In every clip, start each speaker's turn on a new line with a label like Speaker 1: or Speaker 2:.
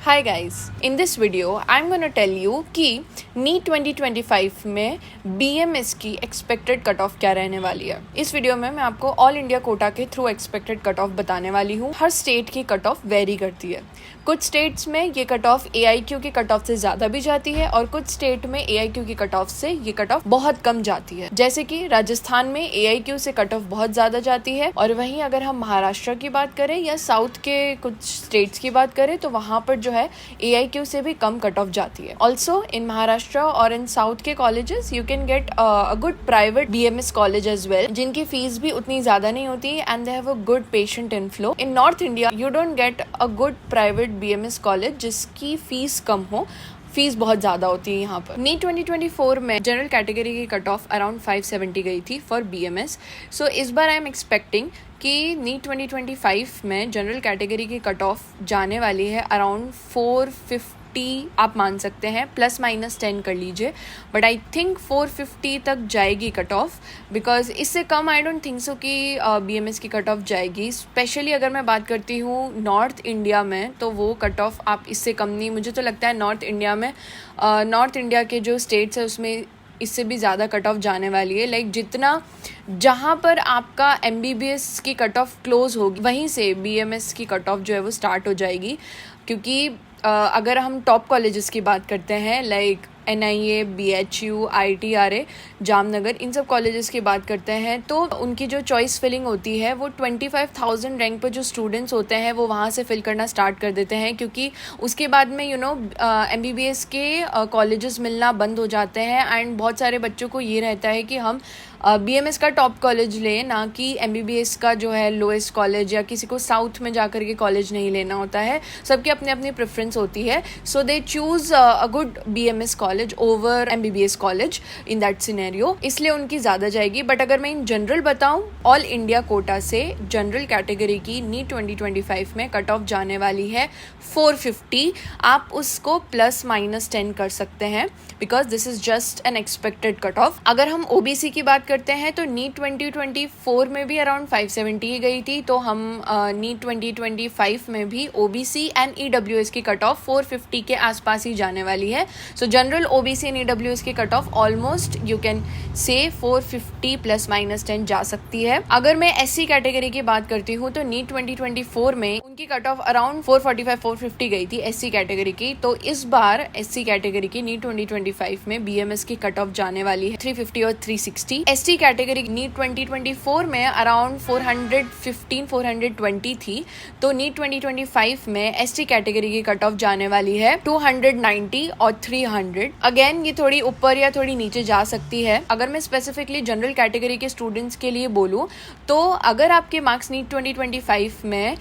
Speaker 1: Hi guys, in this video I am gonna tell you कि NEET 2025 में BMS की expected cut off क्या रहने वाली है। इस वीडियो में मैं आपको ऑल इंडिया कोटा के थ्रू एक्सपेक्टेड कट ऑफ बताने वाली हूँ। हर स्टेट की कट ऑफ वेरी करती है। कुछ स्टेट्स में ये कट ऑफ AIQ की कट ऑफ से ज़्यादा भी जाती है और कुछ स्टेट में AIQ की कट ऑफ से ये कट ऑफ बहुत कम जाती है। जैसे कि राजस्थान में AIQ से कट ऑफ बहुत ज़्यादा जाती है, और वहीं अगर हम महाराष्ट्र की बात करें या साउथ के कुछ स्टेट्स की बात करें तो वहाँ पर जो है AIQ से भी कम कट ऑफ जाती है। ऑल्सो इन महाराष्ट्र और इन साउथ के colleges you can get a good private BMS college as well, जिनकी फीस भी उतनी ज़्यादा नहीं होती and they have a good patient inflow. In north India you don't get a good private BMS college जिसकी fees कम हो, fees बहुत ज़्यादा होती है यहाँ पर। नीट 2024 में जनरल कैटेगरी की कट ऑफ अराउंड 570 गई थी फॉर BMS। सो इस बार आई एम एक्सपेक्टिंग कि नीट 2025 में जनरल कैटेगरी की कट ऑफ जाने वाली है अराउंड 450, आप मान सकते हैं, ±10 कर लीजिए, बट आई थिंक 450 तक जाएगी कट ऑफ, बिकॉज इससे कम आई डोंट थिंक सो कि BMS की कट ऑफ जाएगी। स्पेशली अगर मैं बात करती हूँ नॉर्थ इंडिया में, तो वो कट ऑफ आप इससे कम नहीं, मुझे तो लगता है नॉर्थ इंडिया में नॉर्थ इंडिया के जो स्टेट्स है उसमें इससे भी ज़्यादा कट ऑफ जाने वाली है। लाइक जितना जहाँ पर आपका MBBS की कट ऑफ क्लोज होगी वहीं से BMS की कट ऑफ जो है वो स्टार्ट हो जाएगी। क्योंकि अगर हम टॉप कॉलेजेस की बात करते हैं like NIA, BHU, ITRA, Jamnagar, इन सब कॉलेजेस की बात करते हैं तो उनकी जो चॉइस फिलिंग होती है वो 25,000 रैंक पर जो स्टूडेंट्स होते हैं वो वहाँ से फिल करना स्टार्ट कर देते हैं, क्योंकि उसके बाद में MBBS के कॉलेजेस मिलना बंद हो जाते हैं एंड बहुत सारे बच्चों को ये रहता है कि हम BMS का टॉप कॉलेज लें, ना कि MBBS का जो है लोएस्ट कॉलेज, या किसी को साउथ में जाकर के कॉलेज नहीं लेना होता है। सबकी अपनी अपनी प्रेफरेंस होती है, so they choose a good BMS college over MBBS college in that scenario, इसलिए उनकी ज़्यादा जाएगी। बट अगर मैं इन जनरल बताऊँ, ऑल इंडिया कोटा से जनरल कैटेगरी की नीट 2025 में कट ऑफ जाने वाली है 450। आप उसको ±10 कर सकते हैं because this is just an expected cut off. अगर हम OBC की बात करते हैं तो नीट 2024 में भी अराउंड 570 ही गई थी, तो हम नीट 2025 में भी OBC एंड EWS की कट ऑफ 450 के आसपास ही जाने वाली है। सो जनरल OBC एंड EWS की cut off almost you can say 450 ±10 जा सकती है। अगर मैं SC कैटेगरी की बात करती हूँ तो नीट 2024 में उनकी कट ऑफ अराउंड 445-450 गई थी SC कैटेगरी की, तो इस बार SC कैटेगरी की नीट 2025 में BMS की कट ऑफ जाने वाली है 350 और 360। ST कैटेगरी नीट 2024 में अराउंड 415-420 थी, तो नीट 2025 में ST कैटेगरी की कट ऑफ जाने वाली है 290 और 300। अगेन ये थोड़ी ऊपर या थोड़ी नीचे जा सकती है। अगर मैं स्पेसिफिकली जनरल कैटेगरी के स्टूडेंट्स के लिए बोलूँ तो अगर आपके मार्क्स नीट 2025 में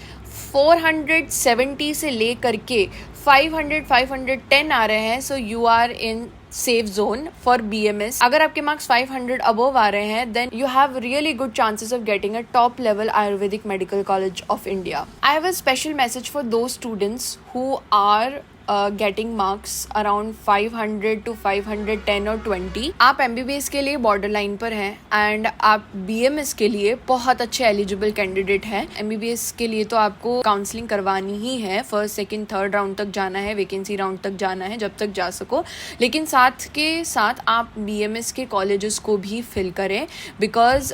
Speaker 1: 470 से ले करके 510 आ रहे हैं, so you are in safe zone for BMS। अगर आपके मार्क्स 500 अबव आ रहे हैं then you have really good chances of getting a top level ayurvedic medical college of India. I have a special message for those students who are getting marks around 500 to 510 और 20। आप MBBS के लिए border line पर हैं and आप BMS के लिए बहुत अच्छे एलिजिबल कैंडिडेट हैं। MBBS के लिए तो आपको काउंसलिंग करवानी ही है, फर्स्ट सेकंड थर्ड राउंड तक जाना है, वैकेंसी राउंड तक जाना है जब तक जा सको, लेकिन साथ के साथ आप BMS के कॉलेजेस को भी फिल करें। Because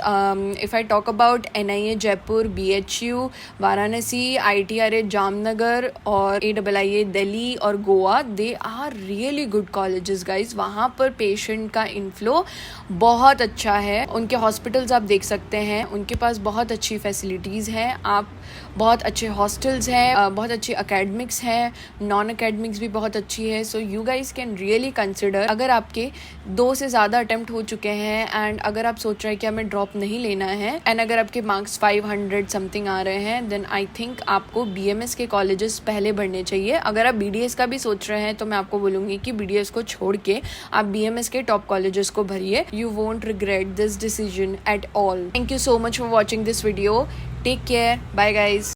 Speaker 1: if I talk about NIA Jaipur, BHU Varanasi, ITRA Jamnagar और AIIA दिल्ली और Goa, they are really good colleges guys. वहाँ पर पेशेंट का इनफ्लो बहुत अच्छा है, उनके हॉस्पिटल्स आप देख सकते हैं, उनके पास बहुत अच्छी फैसिलिटीज़ हैं, आप बहुत अच्छे हॉस्टल्स हैं, बहुत अच्छी अकेडमिक्स हैं, नॉन अकेडमिक्स भी बहुत अच्छी है। So you guys can really consider, अगर आपके 2 से ज़्यादा अटेम्प्ट हो चुके हैं एंड अगर आप सोच रहे हैं कि हमें ड्रॉप नहीं लेना है एंड अगर आपके मार्क्स 500 समथिंग आ रहे हैं, देन आई थिंक आपको BMS के कॉलेजेस पहले बढ़ने चाहिए। अगर आप BDS का भी सोच रहे हैं तो मैं आपको बोलूँगी कि BDS को छोड़ के आप BMS के टॉप कॉलेजेस को भरिए। You won't regret this decision at all. Thank you so much for watching this video. Take care, bye guys.